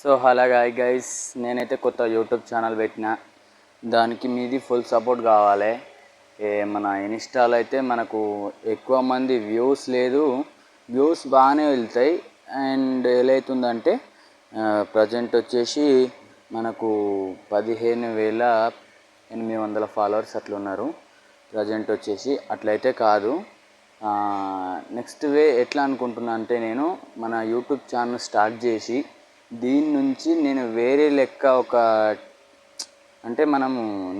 So hello guys, నేనైతే కొత్త YouTube channel పెట్టిన. దానికి మీది ఫుల్ సపోర్ట్ కావాలి. మన ఇన్స్టాలో అయితే మనకు ఎక్కువ మంది వ్యూస్ లేదు, వ్యూస్ బాగానే వెళ్తాయి. అండ్ ఎలా అవుతుందంటే ప్రజెంట్ వచ్చేసి మనకు 15,800 ఫాలోవర్స్ అట్లా ఉన్నారు. ప్రజెంట్ వచ్చేసి అట్లయితే కాదు. నెక్స్ట్ ఎట్లా అనుకుంటున్నా అంటే, నేను మన యూట్యూబ్ ఛానల్ స్టార్ట్ చేసి దీని నుంచి నేను వేరే లెక్క అంటే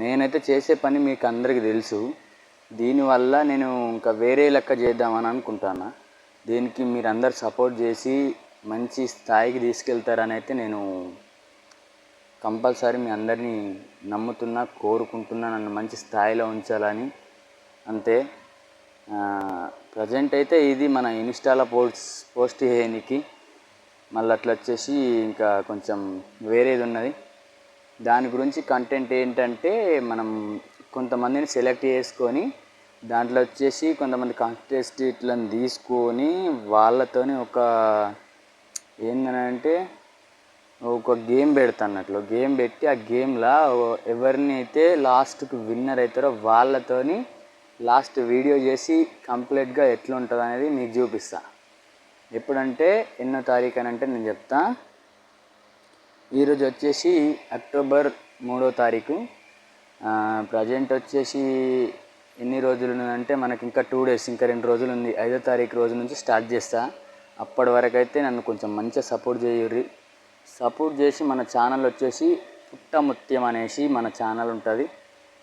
నేనైతే చేసే పని మీకు అందరికీ తెలుసు. దీనివల్ల నేను ఇంకా వేరే లెక్క చేద్దామని అనుకుంటాను. దీనికి మీరు అందరు సపోర్ట్ చేసి మంచి స్థాయికి తీసుకెళ్తారని అయితే నేను కంపల్సరీ మీ అందరినీ నమ్ముతున్నా, కోరుకుంటున్నా నన్ను మంచి స్థాయిలో ఉంచాలని. అంతే. ప్రజెంట్ అయితే ఇది మన ఇన్స్టాలో పోస్ట్ చేయడానికి. మళ్ళీ అట్లా వచ్చేసి ఇంకా కొంచెం వేరేది ఉన్నది. దాని గురించి కంటెంట్ ఏంటంటే, మనం కొంతమందిని సెలెక్ట్ చేసుకొని దాంట్లో వచ్చేసి కొంతమంది కంటెస్టెంట్లను తీసుకొని వాళ్ళతోని ఏంటంటే ఒక గేమ్ పెడతాన్నట్లు. గేమ్ పెట్టి ఆ గేమ్లో ఎవరిని అయితే లాస్ట్కి విన్నర్ అవుతారో వాళ్ళతోని లాస్ట్ వీడియో చేసి కంప్లీట్గా ఎట్లా ఉంటుంది అనేది మీకు చూపిస్తాను. ఎప్పుడంటే ఎన్నో తారీఖు అని అంటే నేను చెప్తా. ఈరోజు వచ్చేసి అక్టోబర్ 3వ తారీఖు. ప్రజెంట్ వచ్చేసి ఎన్ని రోజులు ఉన్నదంటే మనకి ఇంకా 2 days, ఇంకా 2 రోజులు ఉంది. 5వ తారీఖు రోజు నుంచి స్టార్ట్ చేస్తా. అప్పటి వరకు అయితే నన్ను కొంచెం మంచిగా సపోర్ట్ చేయుర్రి. సపోర్ట్ చేసి మన ఛానల్ వచ్చేసి పుట్టముత్యం అనేసి మన ఛానల్ ఉంటుంది.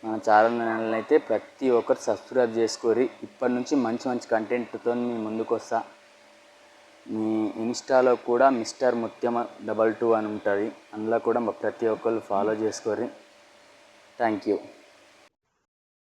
మన ఛానల్ అయితే ప్రతి ఒక్కరు సబ్స్క్రైబ్ చేసుకోరి. ఇప్పటి నుంచి మంచి మంచి కంటెంట్తో మీ ముందుకు వస్తా. మీ ఇన్స్టాలో కూడా మిస్టర్ ముత్యం 22 అని ఉంటుంది. అందులో కూడా ప్రతి ఒక్కరు ఫాలో చేసుకోరి. Thank you.